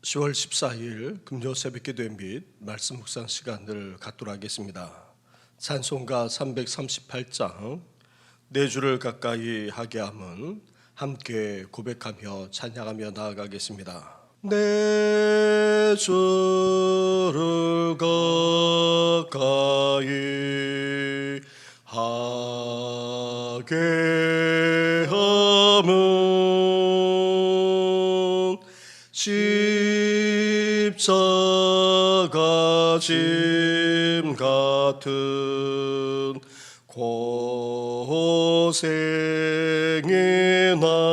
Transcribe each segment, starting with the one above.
10월 14일 금요 새벽기도회 및 말씀 묵상 시간을 갖도록 하겠습니다. 찬송가 338장 내 주를 가까이 하게 함은 함께 고백하며 찬양하며 나아가겠습니다. 내 주를 가까이 하게 함은 십자가 짐 같은 고생의 나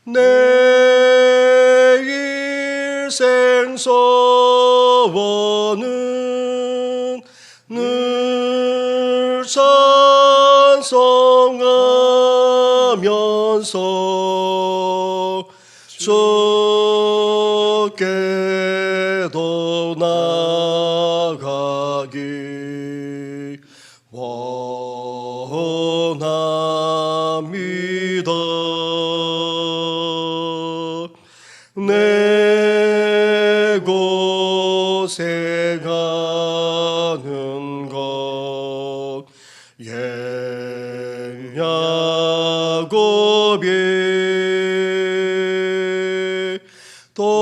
내 일생 소원은 늘 찬송하면서 주께도 나가기 원합니다. 내 고생하는 것 옛야곱이 돌베개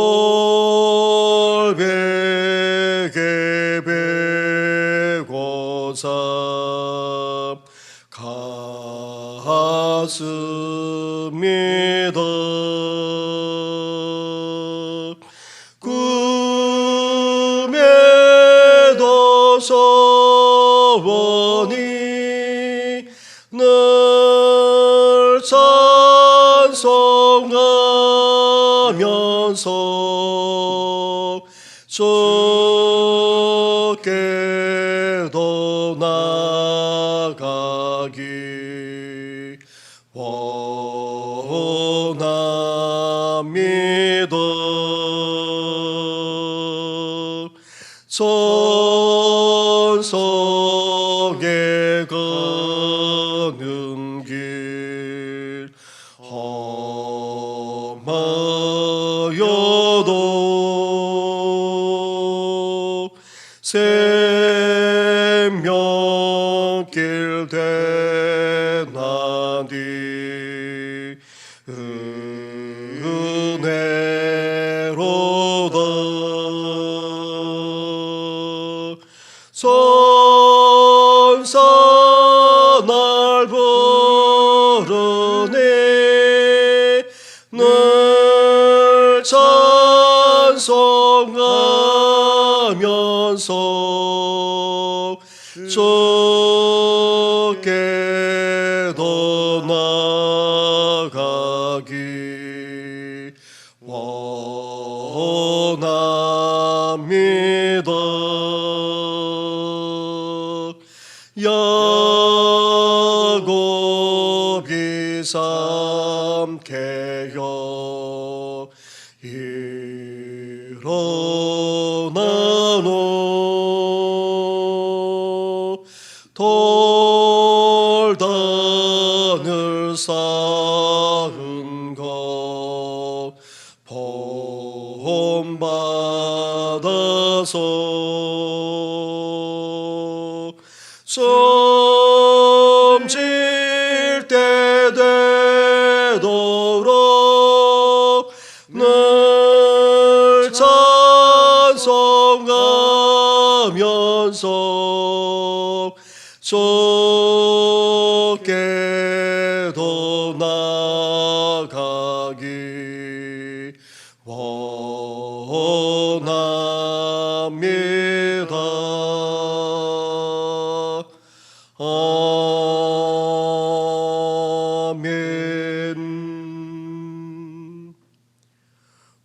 베고사 갔습니다. 꿈에도 소원이 늘 찬송하면서 주께도 나가기 원합니다. 천성에 가는 길 험하여도 생명길 대나니 은혜로다. 선사 날 부르네 늘 찬송하면서 주께도 나가기 원합니다. 야곱이 삼켜요 일어나노 돌단을 쌓은 것 본받아서 숨질 때 되도록 늘 찬송하면서 주께도 나가기 원합니다. 아멘.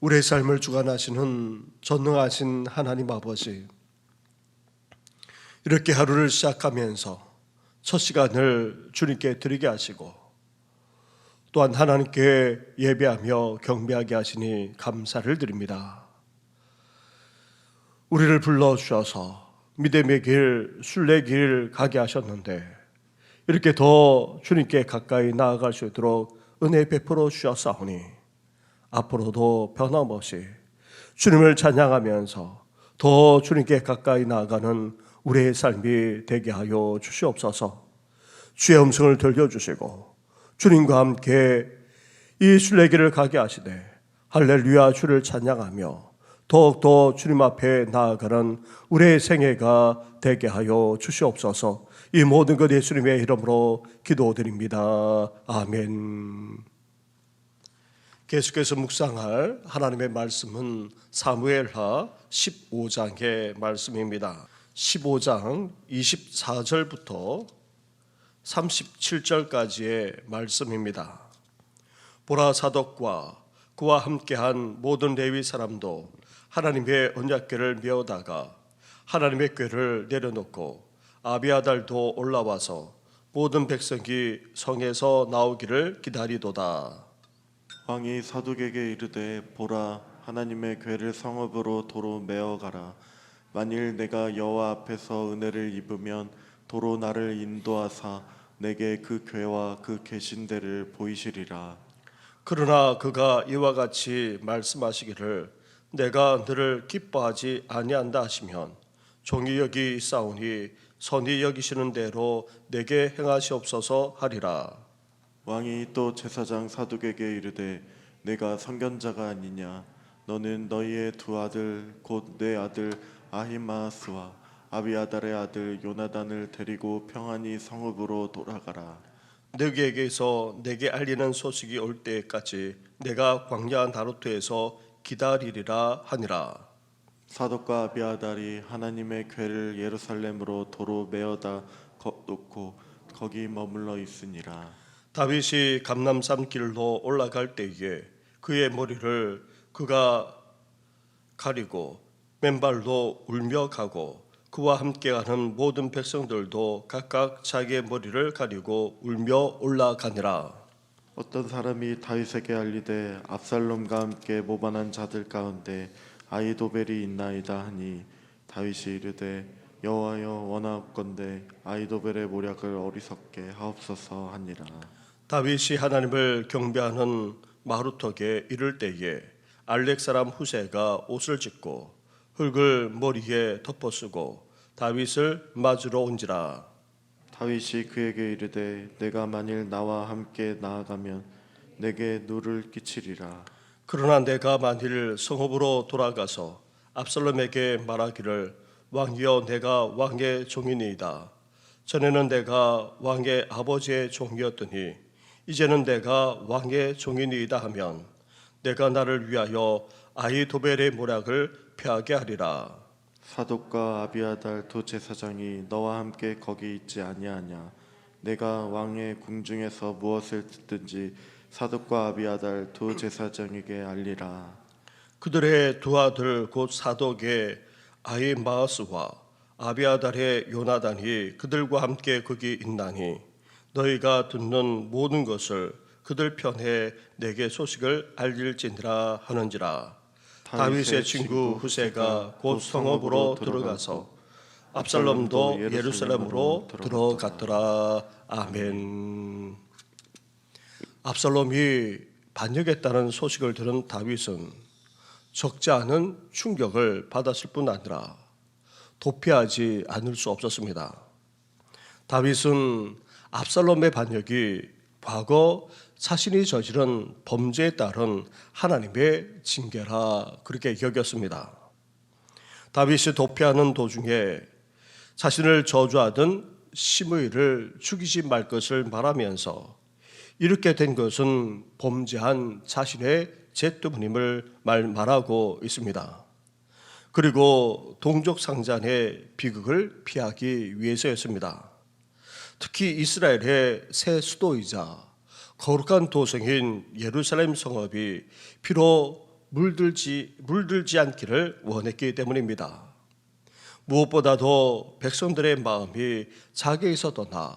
우리의 삶을 주관하시는 전능하신 하나님 아버지, 이렇게 하루를 시작하면서 첫 시간을 주님께 드리게 하시고 또한 하나님께 예배하며 경배하게 하시니 감사를 드립니다. 우리를 불러주셔서 믿음의 길, 순례의 길 가게 하셨는데 이렇게 더 주님께 가까이 나아갈 수 있도록 은혜 베풀어 주셨사오니 앞으로도 변함없이 주님을 찬양하면서 더 주님께 가까이 나아가는 우리의 삶이 되게 하여 주시옵소서. 주의 음성을 들려주시고 주님과 함께 이 순례길을 가게 하시되 할렐루야 주를 찬양하며 더욱더 주님 앞에 나아가는 우리의 생애가 되게 하여 주시옵소서. 이 모든 것 예수님의 이름으로 기도드립니다. 아멘. 계속해서 묵상할 하나님의 말씀은 사무엘하 15장의 말씀입니다. 15장 24절부터 37절까지의 말씀입니다. 보라, 사독과 그와 함께한 모든 레위 사람도 하나님의 언약궤를 메어다가 하나님의 궤를 내려놓고 아비아달도 올라와서 모든 백성이 성에서 나오기를 기다리도다. 왕이 사독에게 이르되 보라, 하나님의 궤를 성읍으로 도로 메어가라. 만일 내가 여호와 앞에서 은혜를 입으면 도로 나를 인도하사 내게 그 궤와 그 계신 데를 보이시리라. 그러나 그가 이와 같이 말씀하시기를 내가 너를 기뻐하지 아니한다 하시면 종이 여기 있사오니 선히 여기시는 대로 내게 행하시옵소서 하리라. 왕이 또 제사장 사독에게 이르되 내가 선견자가 아니냐. 너는 너희의 두 아들 곧 내 아들 아히마스와 아비아달의 아들 요나단을 데리고 평안히 성읍으로 돌아가라. 너희에게서 내게 알리는 소식이 올 때까지 내가 광야 나루트에서 기다리리라 하니라. 사독과 아비아달이 하나님의 궤를 예루살렘으로 도로 메어다 놓고 거기 머물러 있으니라. 다윗이 감람산 길로 올라갈 때에 그의 머리를 그가 가리고 맨발로 울며 가고 그와 함께하는 모든 백성들도 각각 자기의 머리를 가리고 울며 올라가니라. 어떤 사람이 다윗에게 알리되 압살롬과 함께 모반한 자들 가운데 아히도벨이 있나이다 하니 다윗이 이르되 여호와여 원하옵건대 아히도벨의 모략을 어리석게 하옵소서 하니라. 다윗이 하나님을 경배하는 마루턱에 이를 때에 알렉 사람 후세가 옷을 찢고 흙을 머리에 덮어쓰고 다윗을 맞으러 온지라. 다윗이 그에게 이르되 내가 만일 나와 함께 나아가면 내게 누를 끼치리라. 그러나 내가 만일 성읍으로 돌아가서 압살롬에게 말하기를 왕이여 내가 왕의 종이니이다. 전에는 내가 왕의 아버지의 종이었더니 이제는 내가 왕의 종이니이다 하면 내가 나를 위하여 아히도벨의 모략을 패하게 하리라. 사독과 아비아달 두 제사장이 너와 함께 거기 있지 아니하냐. 내가 왕의 궁중에서 무엇을 듣든지 사독과 아비아달 두 제사장에게 알리라. 그들의 두 아들 곧 사독의 아히마스와 아비아달의 요나단이 그들과 함께 거기 있나니 너희가 듣는 모든 것을 그들 편에 내게 소식을 알릴지니라 하는지라. 다윗의 친구 후세가 곧 성읍으로 들어가서 압살롬도 예루살렘으로 들어갔더라. 아멘. 압살롬이 반역했다는 소식을 들은 다윗은 적지 않은 충격을 받았을 뿐 아니라 도피하지 않을 수 없었습니다. 다윗은 압살롬의 반역이 과거 자신이 저지른 범죄에 따른 하나님의 징계라 그렇게 여겼습니다. 다윗이 도피하는 도중에 자신을 저주하던 시므이를 죽이지 말 것을 말하면서 이렇게 된 것은 범죄한 자신의 죄 때문임을 말하고 있습니다. 그리고 동족 상잔의 비극을 피하기 위해서였습니다. 특히 이스라엘의 새 수도이자 거룩한 도성인 예루살렘 성읍이 피로 물들지 않기를 원했기 때문입니다. 무엇보다도 백성들의 마음이 자기에서 떠나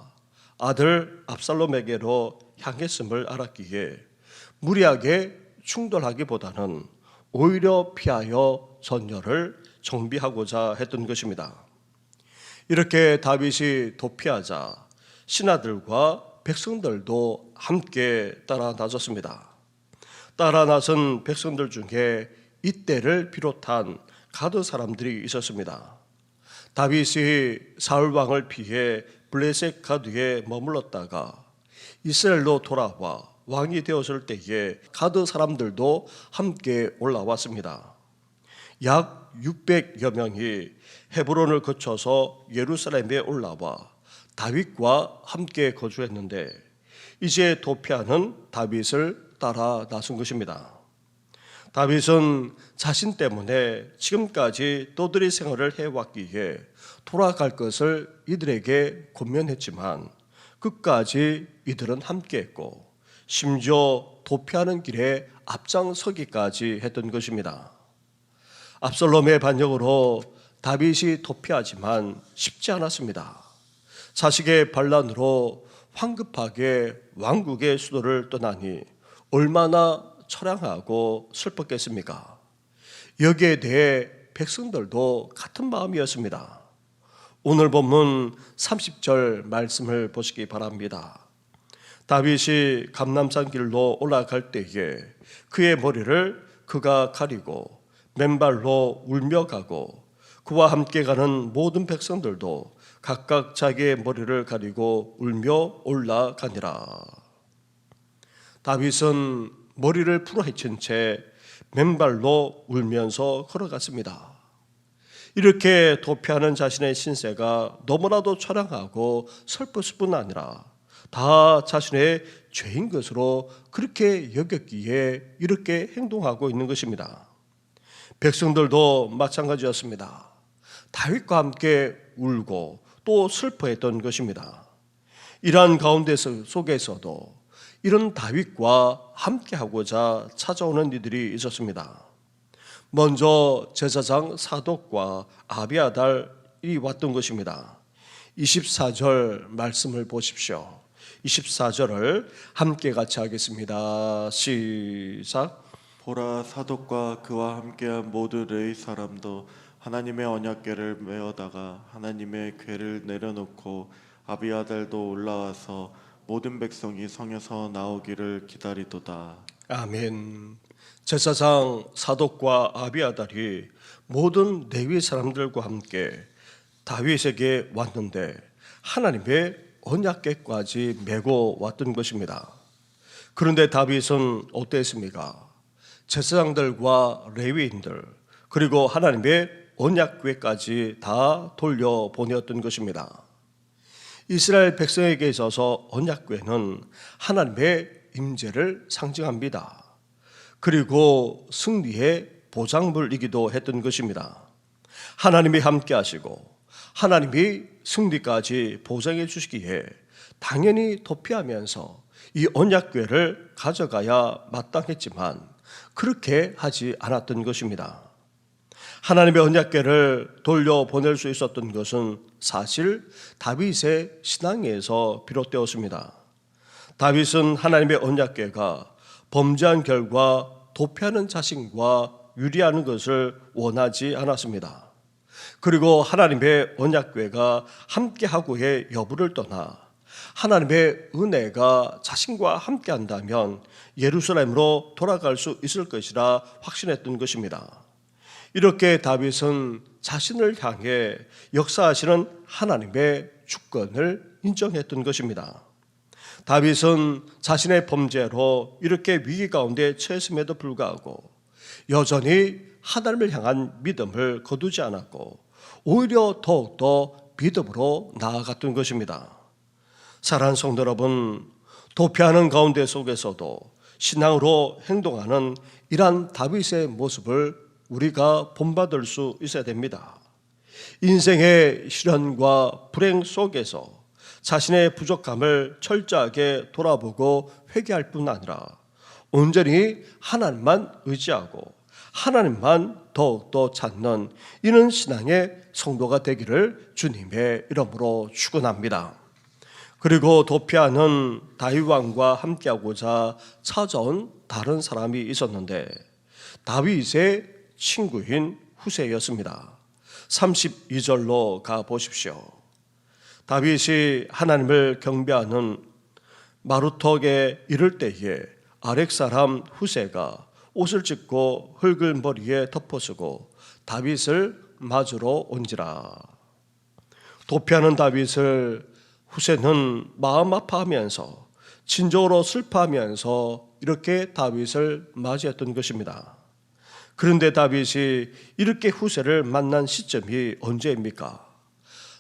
아들 압살롬에게로 향했음을 알았기에 무리하게 충돌하기보다는 오히려 피하여 전열을 정비하고자 했던 것입니다. 이렇게 다윗이 도피하자 신하들과 백성들도 함께 따라 나섰습니다. 따라 나선 백성들 중에 이때를 비롯한 가드 사람들이 있었습니다. 다윗이 사울 왕을 피해 블레셋 가드에 머물렀다가 이스라엘로 돌아와 왕이 되었을 때에 가드 사람들도 함께 올라왔습니다. 약 600여 명이 헤브론을 거쳐서 예루살렘에 올라와 다윗과 함께 거주했는데 이제 도피하는 다윗을 따라 나선 것입니다. 다윗은 자신 때문에 지금까지 떠들이 생활을 해왔기에 돌아갈 것을 이들에게 권면했지만 끝까지 이들은 함께했고 심지어 도피하는 길에 앞장서기까지 했던 것입니다. 압살롬의 반역으로 다윗이 도피하지만 쉽지 않았습니다. 자식의 반란으로 황급하게 왕국의 수도를 떠나니 얼마나 처량하고 슬펐겠습니까? 여기에 대해 백성들도 같은 마음이었습니다. 오늘 본문 30절 말씀을 보시기 바랍니다. 다윗이 감람산 길로 올라갈 때에 그의 머리를 그가 가리고 맨발로 울며 가고 그와 함께 가는 모든 백성들도 각각 자기의 머리를 가리고 울며 올라가니라. 다윗은 머리를 풀어헤친 채 맨발로 울면서 걸어갔습니다. 이렇게 도피하는 자신의 신세가 너무나도 처량하고 슬펐을 뿐 아니라 다 자신의 죄인 것으로 그렇게 여겼기에 이렇게 행동하고 있는 것입니다. 백성들도 마찬가지였습니다. 다윗과 함께 울고 또 슬퍼했던 것입니다. 이러한 가운데 속에서도 이런 다윗과 함께하고자 찾아오는 이들이 있었습니다. 먼저 제사장 사독과 아비아달이 왔던 것입니다. 24절 말씀을 보십시오. 24절을 함께 같이 하겠습니다. 시작. 보라, 사독과 그와 함께한 모든 레위 사람도 하나님의 언약궤를 메어다가 하나님의 궤를 내려놓고 아비아달도 올라와서 모든 백성이 성에서 나오기를 기다리도다. 아멘. 제사장 사독과 아비아달이 모든 레위 사람들과 함께 다윗에게 왔는데 하나님의 언약궤까지 메고 왔던 것입니다. 그런데 다윗은 어땠습니까? 제사장들과 레위인들 그리고 하나님의 언약궤까지 다 돌려보냈던 것입니다. 이스라엘 백성에게 있어서 언약궤는 하나님의 임재를 상징합니다. 그리고 승리의 보장물이기도 했던 것입니다. 하나님이 함께 하시고 하나님이 승리까지 보장해 주시기에 당연히 도피하면서 이 언약궤를 가져가야 마땅했지만 그렇게 하지 않았던 것입니다. 하나님의 언약궤를 돌려보낼 수 있었던 것은 사실 다윗의 신앙에서 비롯되었습니다. 다윗은 하나님의 언약궤가 범죄한 결과 도피하는 자신과 유리하는 것을 원하지 않았습니다. 그리고 하나님의 언약궤가 함께하고의 여부를 떠나 하나님의 은혜가 자신과 함께한다면 예루살렘으로 돌아갈 수 있을 것이라 확신했던 것입니다. 이렇게 다윗은 자신을 향해 역사하시는 하나님의 주권을 인정했던 것입니다. 다윗은 자신의 범죄로 이렇게 위기 가운데 처했음에도 불구하고 여전히 하나님을 향한 믿음을 거두지 않았고 오히려 더욱더 믿음으로 나아갔던 것입니다. 사랑하는 성도 여러분, 도피하는 가운데 속에서도 신앙으로 행동하는 이러한 다윗의 모습을 우리가 본받을 수 있어야 됩니다. 인생의 시련과 불행 속에서 자신의 부족함을 철저하게 돌아보고 회개할 뿐 아니라 온전히 하나님만 의지하고 하나님만 더욱더 찾는 이런 신앙의 성도가 되기를 주님의 이름으로 축원합니다. 그리고 도피하는 다윗 왕과 함께하고자 찾아온 다른 사람이 있었는데 다윗의 친구인 후세였습니다. 32절로 가 보십시오. 다윗이 하나님을 경배하는 마루턱에 이를 때에 아렉 사람 후세가 옷을 찢고 흙을 머리에 덮어쓰고 다윗을 맞으러 온지라. 도피하는 다윗을 후세는 마음 아파하면서 진정으로 슬퍼하면서 이렇게 다윗을 맞이했던 것입니다. 그런데 다윗이 이렇게 후세를 만난 시점이 언제입니까?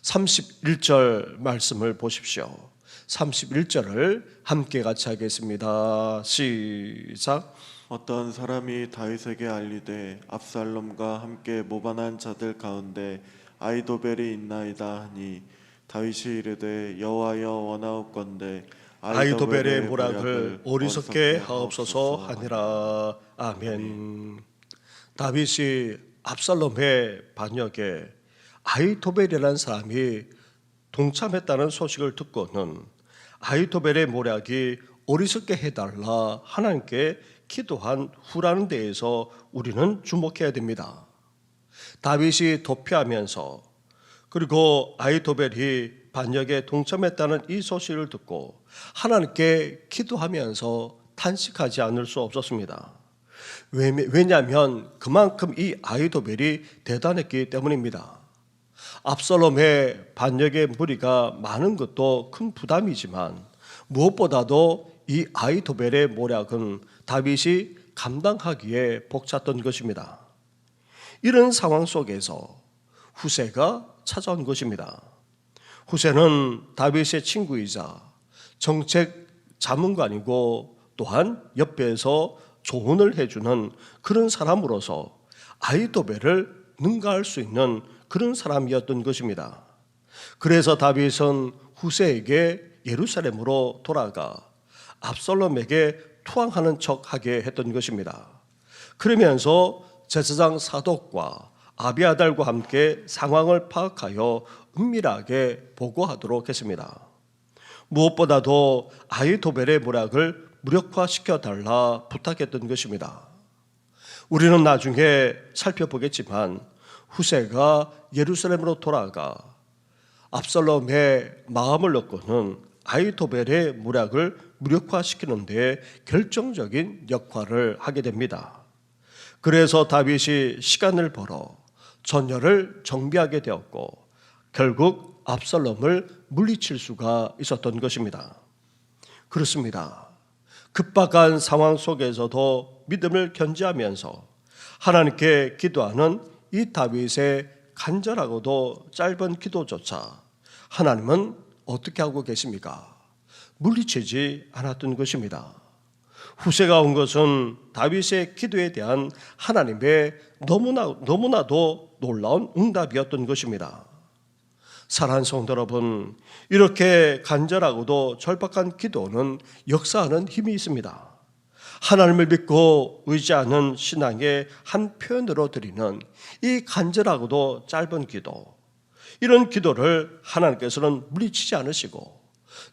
31절 말씀을 보십시오. 31절을 함께 같이 하겠습니다. 시작. 어떤 사람이 다윗에게 알리되 압살롬과 함께 모반한 자들 가운데 아히도벨이 있나이다 하니 다윗이 이르되 여호와여 원하옵건대 아히도벨의 모략을 어리석게 하옵소서 하니라. 아멘. 다윗이 압살롬의 반역에 아히도벨이라는 사람이 동참했다는 소식을 듣고는 아히도벨의 모략이 어리석게 해달라 하나님께 기도한 후라는 데에서 우리는 주목해야 됩니다. 다윗이 도피하면서 그리고 아히도벨이 반역에 동참했다는 이 소식을 듣고 하나님께 기도하면서 탄식하지 않을 수 없었습니다. 왜냐하면 그만큼 이 아히도벨이 대단했기 때문입니다. 압살롬의 반역의 무리가 많은 것도 큰 부담이지만 무엇보다도 이 아히도벨의 모략은 다윗이 감당하기에 벅찼던 것입니다. 이런 상황 속에서 후세가 찾아온 것입니다. 후세는 다윗의 친구이자 정책 자문관이고 또한 옆에서 조언을 해주는 그런 사람으로서 아히도벨을 능가할 수 있는 그런 사람이었던 것입니다. 그래서 다윗은 후세에게 예루살렘으로 돌아가 압살롬에게 투항하는 척하게 했던 것입니다. 그러면서 제사장 사독과 아비아달과 함께 상황을 파악하여 은밀하게 보고하도록 했습니다. 무엇보다도 아히도벨의 모략을 무력화시켜 달라 부탁했던 것입니다. 우리는 나중에 살펴보겠지만 후세가 예루살렘으로 돌아가 압살롬의 마음을 얻고는 아히도벨의 모략을 무력화시키는 데 결정적인 역할을 하게 됩니다. 그래서 다윗이 시간을 벌어 전열을 정비하게 되었고 결국 압살롬을 물리칠 수가 있었던 것입니다. 그렇습니다. 급박한 상황 속에서도 믿음을 견지하면서 하나님께 기도하는 이 다윗의 간절하고도 짧은 기도조차 하나님은 어떻게 하고 계십니까? 물리치지 않았던 것입니다. 후세가 온 것은 다윗의 기도에 대한 하나님의 너무나도 놀라운 응답이었던 것입니다. 사랑하는 성도 여러분, 이렇게 간절하고도 절박한 기도는 역사하는 힘이 있습니다. 하나님을 믿고 의지하는 신앙의 한 표현으로 드리는 이 간절하고도 짧은 기도, 이런 기도를 하나님께서는 물리치지 않으시고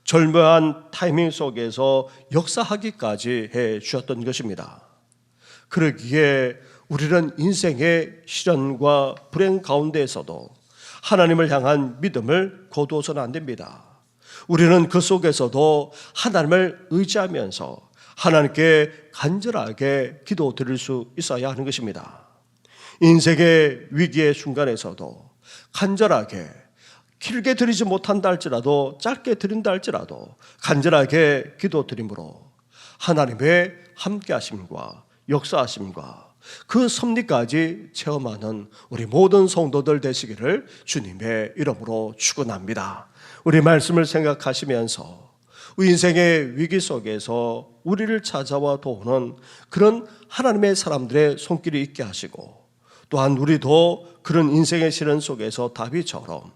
절묘한 타이밍 속에서 역사하기까지 해 주셨던 것입니다. 그러기에 우리는 인생의 시련과 불행 가운데에서도 하나님을 향한 믿음을 거두어서는 안 됩니다. 우리는 그 속에서도 하나님을 의지하면서 하나님께 간절하게 기도 드릴 수 있어야 하는 것입니다. 인생의 위기의 순간에서도 간절하게, 길게 드리지 못한다 할지라도 짧게 드린다 할지라도 간절하게 기도 드림으로 하나님의 함께하심과 역사하심과 그 섭리까지 체험하는 우리 모든 성도들 되시기를 주님의 이름으로 축원합니다. 우리 말씀을 생각하시면서 인생의 위기 속에서 우리를 찾아와 도우는 그런 하나님의 사람들의 손길이 있게 하시고 또한 우리도 그런 인생의 시련 속에서 다윗처럼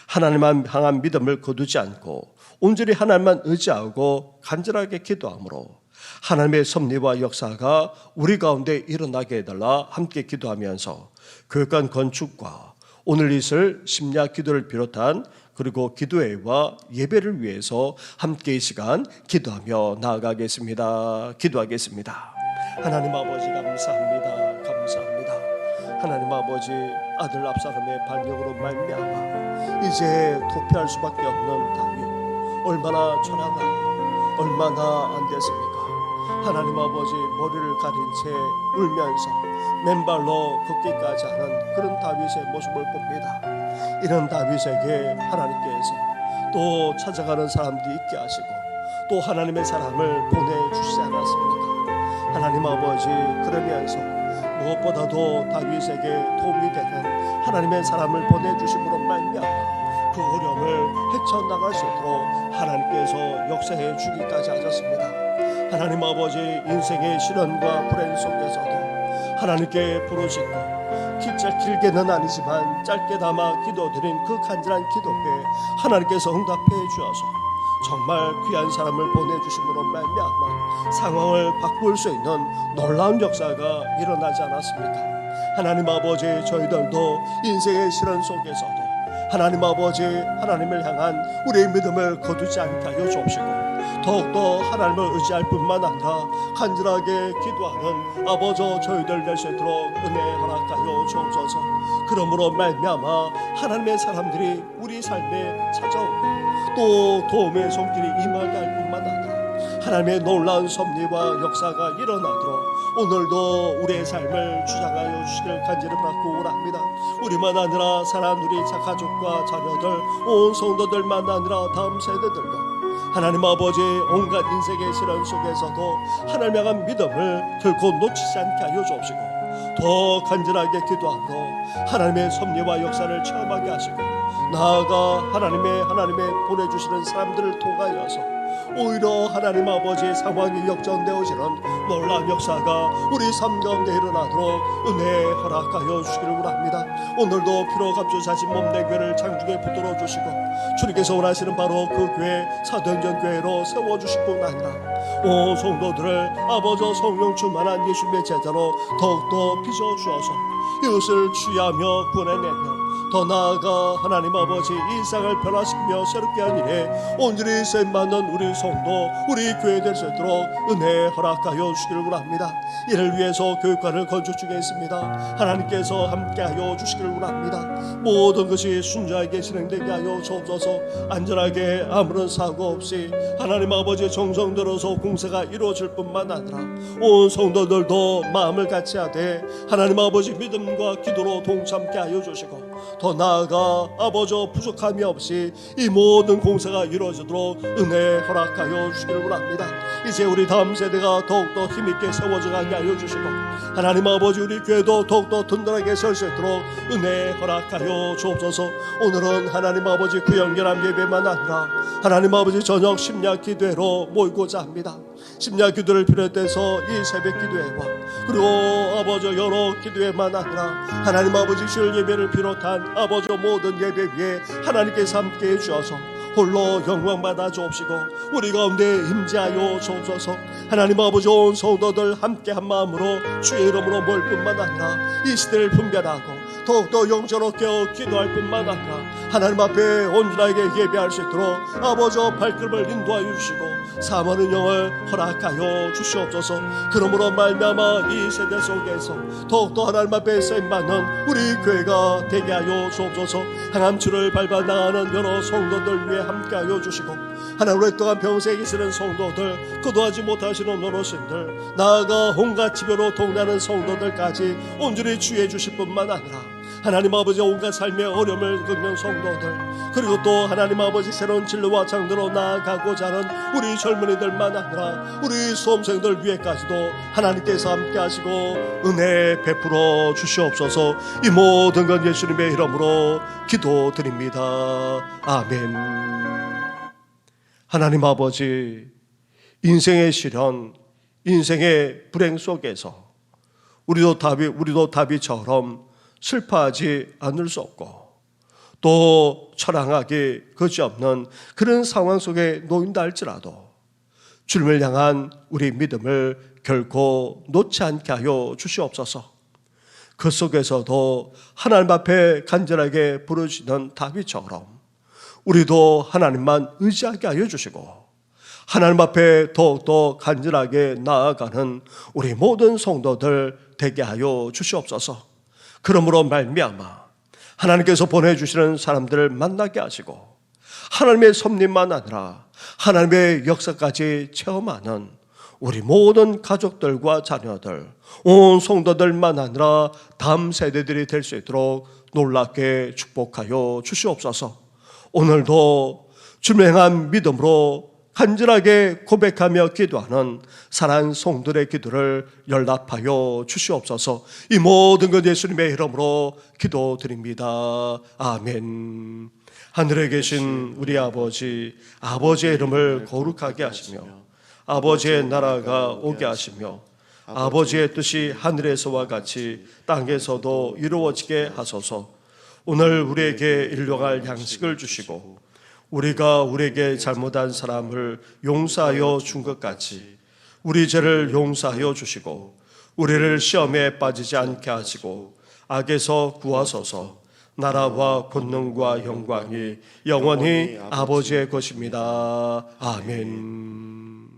하나님만 향한 믿음을 거두지 않고 온전히 하나님만 의지하고 간절하게 기도함으로 하나님의 섭리와 역사가 우리 가운데 일어나게 해달라 함께 기도하면서 교육관 건축과 오늘 있을 심야 기도를 비롯한 그리고 기도회와 예배를 위해서 함께 이 시간 기도하며 나아가겠습니다. 기도하겠습니다. 하나님 아버지 감사합니다. 감사합니다. 하나님 아버지, 아들 압살롬의 반역으로 말미암아 이제 도피할 수밖에 없는 다윗, 얼마나 초라하고 얼마나 안 됐습니까? 하나님 아버지 머리를 가린 채 울면서 맨발로 걷기까지 하는 그런 다윗의 모습을 봅니다. 이런 다윗에게 하나님께서 또 찾아가는 사람들이 있게 하시고 또 하나님의 사람을 보내주시지 않았습니까? 하나님 아버지, 그러면서 무엇보다도 다윗에게 도움이 되는 하나님의 사람을 보내주심으로 말미암아 그 어려움을 헤쳐나갈 수 있도록 하나님께서 역사해 주기까지 하셨습니다. 하나님 아버지, 인생의 시련과 불행 속에서도 하나님께 부르시고 길게는 아니지만 짧게나마 기도드린 그 간절한 기도에 하나님께서 응답해 주셔서 정말 귀한 사람을 보내주심으로 말미암아 상황을 바꿀 수 있는 놀라운 역사가 일어나지 않았습니까? 하나님 아버지, 저희들도 인생의 시련 속에서도 하나님 아버지, 하나님을 향한 우리의 믿음을 거두지 않게 하여 주옵시고 더욱더 하나님을 의지할 뿐만 아니라 간절하게 기도하는 아버지 저희들 될 수 있도록 은혜 허락하여 주옵소서. 그러므로 말미암아 하나님의 사람들이 우리 삶에 찾아오고 또 도움의 손길이 임하게 할 뿐만 아니라 하나님의 놀라운 섭리와 역사가 일어나도록 오늘도 우리의 삶을 주장하여 주시길 간절히 받고 오랍니다. 우리만 아니라 사랑하는 우리 가족과 자녀들, 온 성도들만 아니라 다음 세대들도 하나님 아버지, 온갖 인생의 시련 속에서도 하나님 향한 믿음을 결코 놓치지 않게 하여 주옵시고 더 간절하게 기도함으로 하나님의 섭리와 역사를 체험하게 하시고 나아가 하나님의 보내주시는 사람들을 통하여서 오히려 하나님 아버지의 상황이 역전되어지는 놀라운 역사가 우리 삶 가운데 일어나도록 은혜 허락하여 주시기를 원합니다. 오늘도 피로 감추사신 몸된 교회를 장중에 붙들어 주시고 주님께서 원하시는 바로 그 교회 사도행전 교회로 세워주실 뿐 아니라 온 성도들을 아버지 성령 충만한 예수님의 제자로 더욱더 빚어주어서 이것을 취하며 구원해내며 더 나아가 하나님 아버지 이 세상을 변화시키며 새롭게 한 일에 온전히 쓰임받는 우리 성도, 우리 교회 될 수 있도록 은혜 허락하여 주시기를 원합니다. 이를 위해서 교육관을 건축 중에 있습니다. 하나님께서 함께하여 주시기를 원합니다. 모든 것이 순조하게 진행되게 하여 주옵소서. 안전하게 아무런 사고 없이 하나님 아버지의 정성 들어서 공사가 이루어질 뿐만 아니라 온 성도들도 마음을 같이 하되 하나님 아버지 믿음과 기도로 동참케 하여 주시고 더 나아가 아버지 부족함이 없이 이 모든 공사가 이루어지도록 은혜 허락하여 주시기를 원합니다. 이제 우리 다음 세대가 더욱더 힘있게 세워져 가게 하여 주시고 하나님 아버지 우리 교회도 더욱더 든든하게 설 수 있도록 은혜 허락하여 주옵소서. 오늘은 하나님 아버지 구연결함 예배만 아니라 하나님 아버지 저녁 심야 기도회로 모이고자 합니다. 심야 기도를 비롯해서 이 새벽 기도회와 그리고 아버지 여러 기도회만 아니라 하나님 아버지 주일 예배를 비롯한 아버지 모든 예배 위에 하나님께서 함께해 주셔서 홀로 영광 받아 주옵시고 우리 가운데 임재하여 주옵소서. 하나님 아버지 온 성도들 함께 한 마음으로 주의 이름으로 모일 뿐만 아니라 이 시대를 분별하고 더욱더 영적으로 기도할 뿐만 아니라 하나님 앞에 온전하게 예배할 수 있도록 아버지 발걸음을 인도하여 주시고 사모하는 영을 허락하여 주시옵소서. 그러므로 말미암아 이 세대 속에서 더욱더 하나님 앞에 쓰임받는 우리 교회가 되게 하여 주옵소서. 항암주를 밟아 나가는 여러 성도들 위해 함께하여 주시고 하나님 오랫동안 병세에 계시는 성도들, 거두하지 못하시는 어르신들, 나아가 온갖 지배로 동나는 성도들까지 온전히 주의해 주실 뿐만 아니라 하나님 아버지 온갖 삶의 어려움을 겪는 성도들, 그리고 또 하나님 아버지 새로운 진로와 장로로 나아가고자 하는 우리 젊은이들만 아니라 우리 수험생들 위에까지도 하나님께서 함께 하시고 은혜 베풀어 주시옵소서. 이 모든 건 예수님의 이름으로 기도드립니다. 아멘. 하나님 아버지, 인생의 시련, 인생의 불행 속에서 우리도 다윗처럼 슬퍼하지 않을 수 없고 또 처량하기 그지없는 그런 상황 속에 놓인다 할지라도 주님을 향한 우리 믿음을 결코 놓지 않게 하여 주시옵소서. 그 속에서도 하나님 앞에 간절하게 부르시는 다윗처럼 우리도 하나님만 의지하게 하여 주시고 하나님 앞에 더욱더 간절하게 나아가는 우리 모든 성도들 되게 하여 주시옵소서. 그러므로 말미암아 하나님께서 보내주시는 사람들을 만나게 하시고 하나님의 섭리만 아니라 하나님의 역사까지 체험하는 우리 모든 가족들과 자녀들, 온 성도들만 아니라 다음 세대들이 될 수 있도록 놀랍게 축복하여 주시옵소서. 오늘도 주를 향한 믿음으로 간절하게 고백하며 기도하는 사랑하는 성도들의 기도를 연락하여 주시옵소서. 이 모든 것 예수님의 이름으로 기도드립니다. 아멘. 하늘에 계신 우리 아버지, 아버지의 이름을 거룩하게 하시며 아버지의 나라가 오게 하시며 아버지의 뜻이 하늘에서와 같이 땅에서도 이루어지게 하소서. 오늘 우리에게 일용할 양식을 주시고 우리가 우리에게 잘못한 사람을 용서하여 준 것 같이 우리 죄를 용서하여 주시고 우리를 시험에 빠지지 않게 하시고 악에서 구하소서. 나라와 권능과 영광이 영원히 아버지의 것입니다. 아멘.